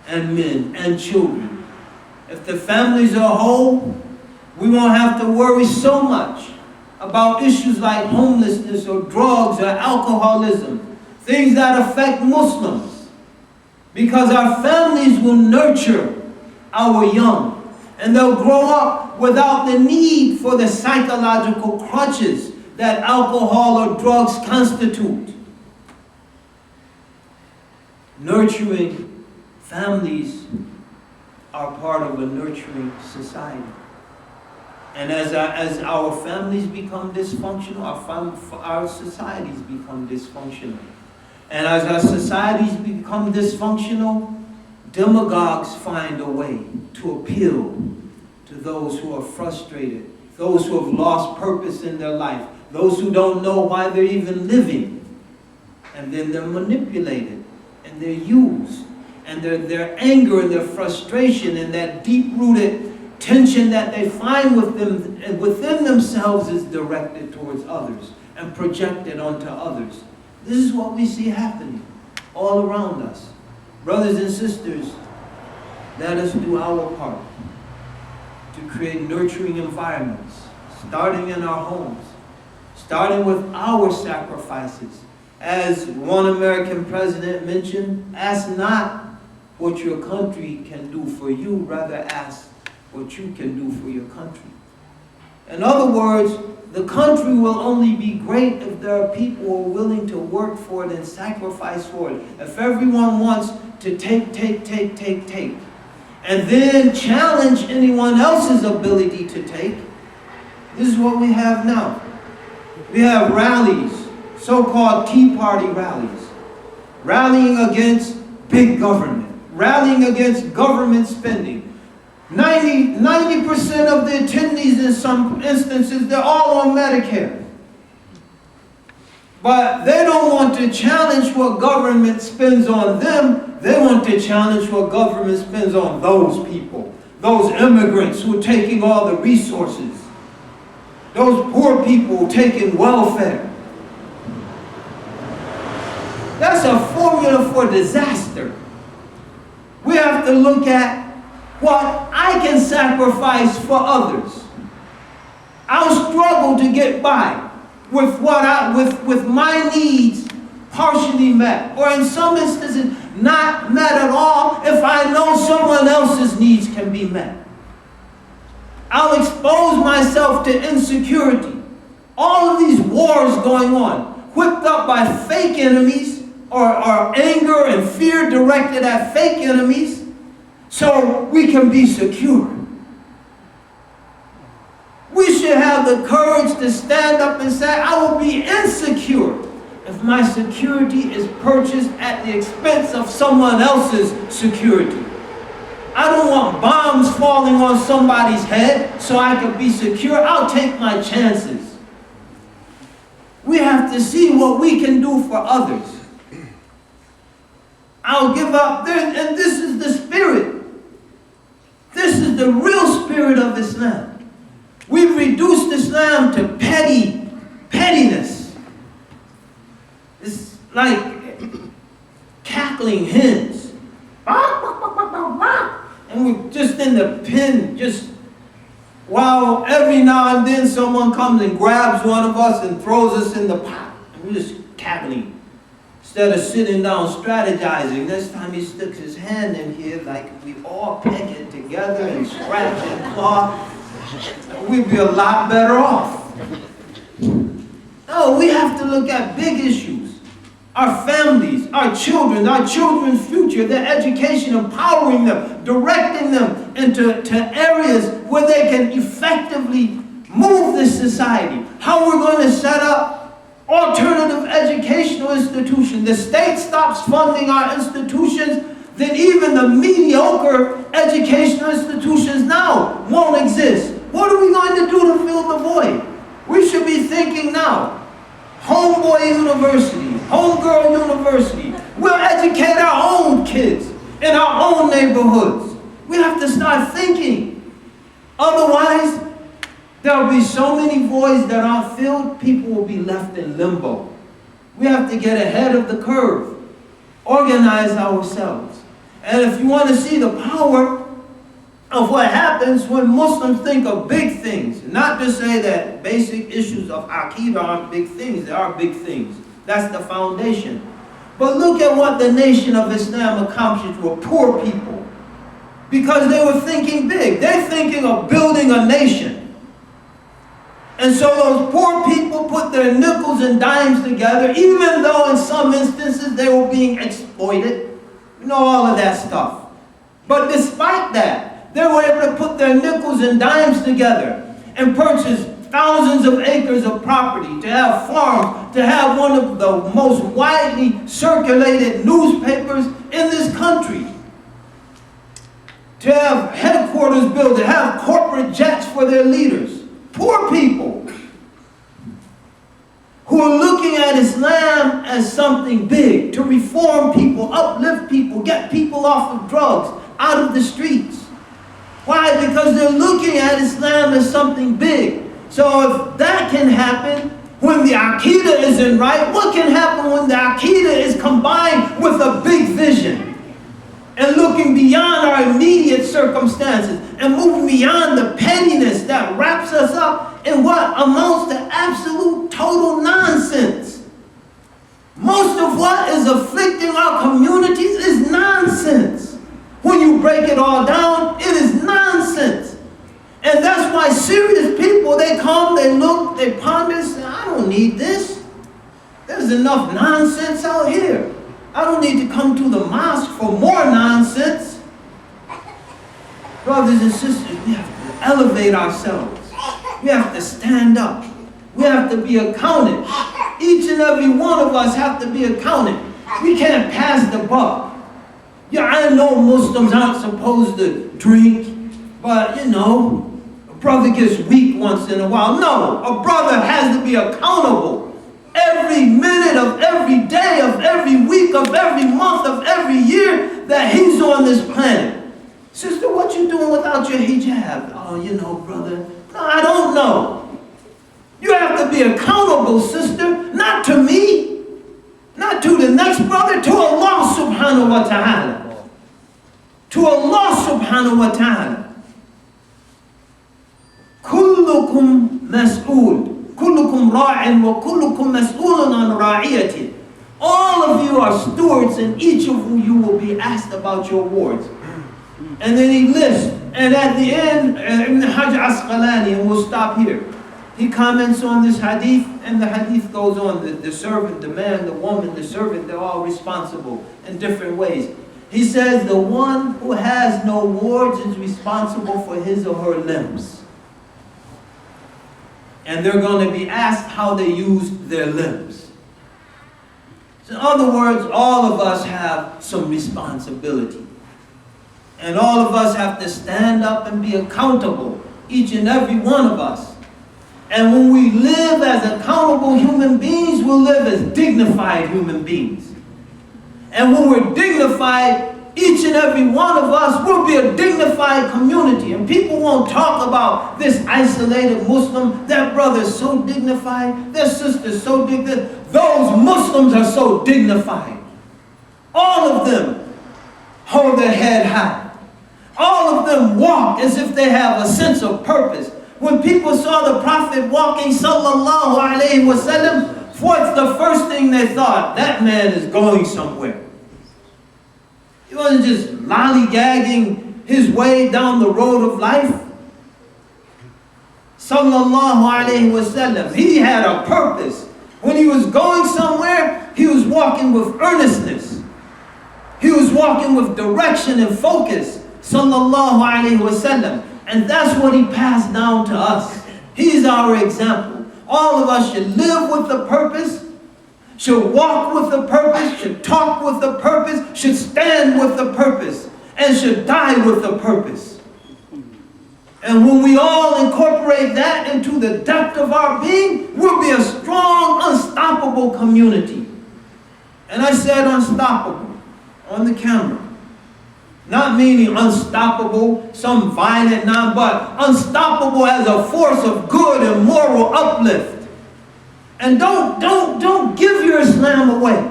and men and children. If the families are whole, we won't have to worry so much about issues like homelessness or drugs or alcoholism, things that affect Muslims, because our families will nurture our young, and they'll grow up without the need for the psychological crutches that alcohol or drugs constitute. Nurturing families are part of a nurturing society. And as our families become dysfunctional, our societies become dysfunctional. And as our societies become dysfunctional, demagogues find a way to appeal to those who are frustrated, those who have lost purpose in their life, those who don't know why they're even living. And then they're manipulated and they're used. And their anger and their frustration and that deep-rooted tension that they find within themselves is directed towards others and projected onto others. This is what we see happening all around us. Brothers and sisters, let us do our part to create nurturing environments, starting in our homes, starting with our sacrifices. As one American president mentioned, ask not what your country can do for you, rather ask what you can do for your country. In other words, the country will only be great if there are people who are willing to work for it and sacrifice for it. If everyone wants to take, and then challenge anyone else's ability to take, this is what we have now. We have rallies, so-called Tea Party rallies, rallying against big government, rallying against government spending. 90% of the attendees in some instances, they're all on Medicare. But they don't want to challenge what government spends on them. They want to challenge what government spends on those people, those immigrants who are taking all the resources, those poor people taking welfare. That's a formula for disaster. We have to look at what I can sacrifice for others. I'll struggle to get by with with my needs partially met, or in some instances not met at all, if I know someone else's needs can be met. I'll expose myself to insecurity. All of these wars going on, whipped up by fake enemies, or anger and fear directed at fake enemies, so we can be secure. We should have the courage to stand up and say, I will be insecure if my security is purchased at the expense of someone else's security. I don't want bombs falling on somebody's head so I can be secure. I'll take my chances. We have to see what we can do for others. I'll give up there, and this is the spirit. This is the real spirit of Islam. We've reduced Islam to pettiness. It's like cackling hens. And we're just in the pen, just while every now and then someone comes and grabs one of us and throws us in the pot. And we're just cackling. Instead of sitting down strategizing, this time he sticks his hand in here like we all peck it together and scratch and claw. We'd be a lot better off. No, we have to look at big issues. Our families, our children's future, their education, empowering them, directing them into areas where they can effectively move this society. How we're going to set up alternative educational institutions. The state stops funding our institutions, then even the mediocre educational institutions now won't exist. What are we going to do to fill the void? We should be thinking now. Homeboy University, homegirl university. We'll educate our own kids in our own neighborhoods. We have to start thinking. Otherwise, there will be so many voids that aren't filled, people will be left in limbo. We have to get ahead of the curve, organize ourselves, And if you want to see the power of what happens when Muslims think of big things, not to say that basic issues of Aqidah aren't big things, they are big things. That's the foundation. But look at what the nation of Islam accomplished with poor people. Because they were thinking big. They're thinking of building a nation. And so those poor people put their nickels and dimes together, even though in some instances they were being exploited. You know, all of that stuff. But despite that, they were able to put their nickels and dimes together and purchase thousands of acres of property, to have farms, to have one of the most widely circulated newspapers in this country, to have headquarters built, to have corporate jets for their leaders. Poor people who are looking at Islam as something big, to reform people, uplift people, get people off of drugs, out of the streets. Why? Because they're looking at Islam as something big. So if that can happen when the Aqidah isn't right, what can happen when the Aqidah is combined with a big vision? And looking beyond our immediate circumstances and moving beyond the pettiness that wraps us up in what amounts to absolute total nonsense. Most of what is afflicting our communities is nonsense. When you break it all down, it is nonsense. And that's why serious people, they come, they look, they ponder, say, I don't need this. There's enough nonsense out here. I don't need to come to the mosque for more nonsense. Brothers and sisters, we have to elevate ourselves. We have to stand up. We have to be accounted. Each and every one of us have to be accounted. We can't pass the buck. Yeah, I know Muslims aren't supposed to drink, but you know, a brother gets weak once in a while. No, a brother has to be accountable. Every minute of every day of every week of every month of every year that he's on this planet. Sister, what you doing without your hijab? Oh, you know, brother. No, I don't know. You have to be accountable, sister, not to me, not to the next brother, to Allah subhanahu wa ta'ala. To Allah subhanahu wa ta'ala. Kullukum mas'ool. Kullukum ra'in wa kullukum mas'oolun an ra'iyati. All of you are stewards, and each of you will be asked about your wards. And then he lists, and at the end, Ibn Hajj Asqalani, and we'll stop here, he comments on this hadith, and the hadith goes on. The servant, the man, the woman, the servant, they're all responsible in different ways. He says the one who has no wards is responsible for his or her limbs. And they're going to be asked how they used their limbs. So in other words, all of us have some responsibility. And all of us have to stand up and be accountable, each and every one of us. And when we live as accountable human beings, we'll live as dignified human beings. And when we're dignified, each and every one of us will be a dignified community. And people won't talk about this isolated Muslim. That brother's so dignified. Their sister's so dignified. Those Muslims are so dignified. All of them hold their head high. All of them walk as if they have a sense of purpose. When people saw the Prophet walking, sallallahu alayhi wasallam, what's the first thing they thought? That man is going somewhere. He wasn't just lollygagging his way down the road of life. Sallallahu alayhi wasallam. He had a purpose. When he was going somewhere, he was walking with earnestness. He was walking with direction and focus. Sallallahu alayhi wasallam. And that's what he passed down to us. He's our example. All of us should live with the purpose, should walk with the purpose, should talk with the purpose, should stand with the purpose, and should die with the purpose. And when we all incorporate that into the depth of our being, we'll be a strong, unstoppable community. And I said unstoppable on the camera. Not meaning unstoppable, some violent but unstoppable as a force of good and moral uplift. And don't give your Islam away.